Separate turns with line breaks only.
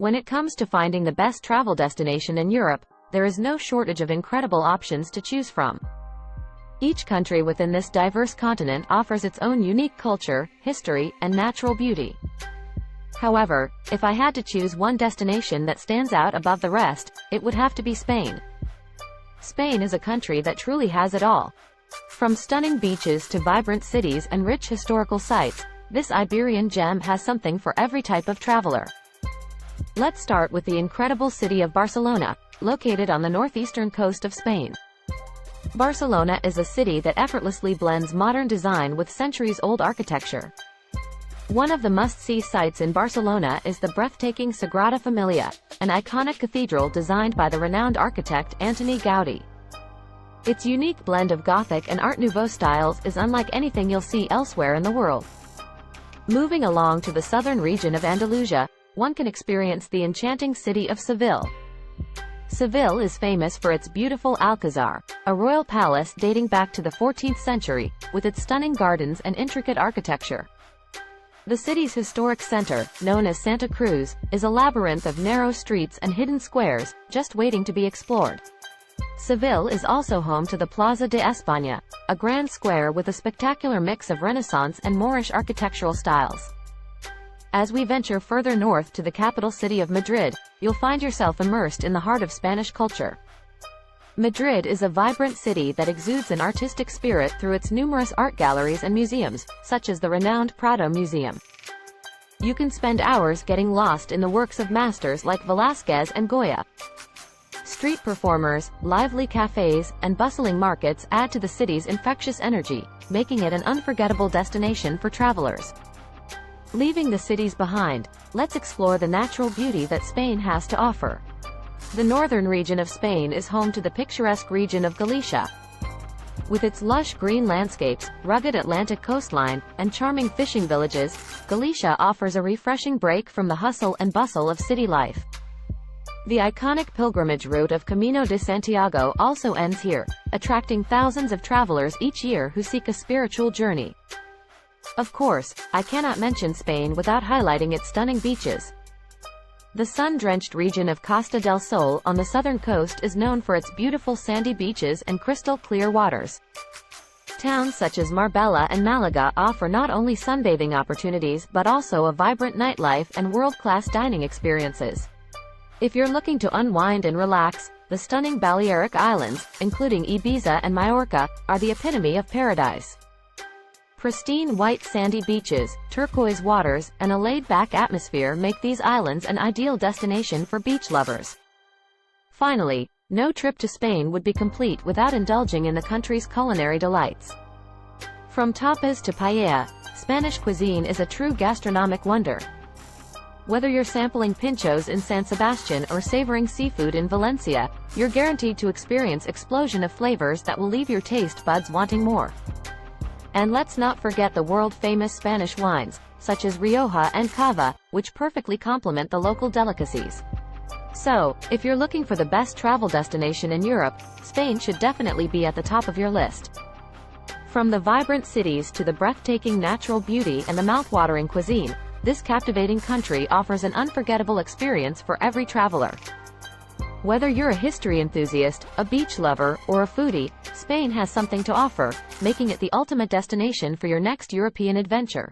When it comes to finding the best travel destination in Europe, there is no shortage of incredible options to choose from. Each country within this diverse continent offers its own unique culture, history, and natural beauty. However, if I had to choose one destination that stands out above the rest, it would have to be Spain. Spain is a country that truly has it all. From stunning beaches to vibrant cities and rich historical sites, this Iberian gem has something for every type of traveler. Let's start with the incredible city of Barcelona, located on the northeastern coast of Spain. Barcelona is a city that effortlessly blends modern design with centuries-old architecture. One of the must-see sights in Barcelona is the breathtaking Sagrada Família, an iconic cathedral designed by the renowned architect Antoni Gaudí. Its unique blend of Gothic and Art Nouveau styles is unlike anything you'll see elsewhere in the world. Moving along to the southern region of Andalusia, one can experience the enchanting city of Seville. Seville is famous for its beautiful Alcázar, a royal palace dating back to the 14th century, with its stunning gardens and intricate architecture. The city's historic center, known as Santa Cruz, is a labyrinth of narrow streets and hidden squares, just waiting to be explored. Seville is also home to the Plaza de España, a grand square with a spectacular mix of Renaissance and Moorish architectural styles. As we venture further north to the capital city of Madrid, you'll find yourself immersed in the heart of Spanish culture. Madrid is a vibrant city that exudes an artistic spirit through its numerous art galleries and museums, such as the renowned Prado Museum. You can spend hours getting lost in the works of masters like Velázquez and Goya. Street performers, lively cafes, and bustling markets add to the city's infectious energy, making it an unforgettable destination for travelers. Leaving the cities behind, let's explore the natural beauty that Spain has to offer. The northern region of Spain is home to the picturesque region of Galicia. With its lush green landscapes, rugged Atlantic coastline, and charming fishing villages, Galicia offers a refreshing break from the hustle and bustle of city life. The iconic pilgrimage route of Camino de Santiago also ends here, attracting thousands of travelers each year who seek a spiritual journey. Of course, I cannot mention Spain without highlighting its stunning beaches. The sun-drenched region of Costa del Sol on the southern coast is known for its beautiful sandy beaches and crystal-clear waters. Towns such as Marbella and Malaga offer not only sunbathing opportunities but also a vibrant nightlife and world-class dining experiences. If you're looking to unwind and relax, the stunning Balearic Islands, including Ibiza and Majorca, are the epitome of paradise. Pristine white sandy beaches, turquoise waters, and a laid-back atmosphere make these islands an ideal destination for beach lovers. Finally, no trip to Spain would be complete without indulging in the country's culinary delights. From tapas to paella, Spanish cuisine is a true gastronomic wonder. Whether you're sampling pinchos in San Sebastian or savoring seafood in Valencia, you're guaranteed to experience an explosion of flavors that will leave your taste buds wanting more. And let's not forget the world-famous Spanish wines, such as Rioja and Cava, which perfectly complement the local delicacies. So, if you're looking for the best travel destination in Europe, Spain should definitely be at the top of your list. From the vibrant cities to the breathtaking natural beauty and the mouth-watering cuisine, this captivating country offers an unforgettable experience for every traveler. Whether you're a history enthusiast, a beach lover, or a foodie, Spain has something to offer, making it the ultimate destination for your next European adventure.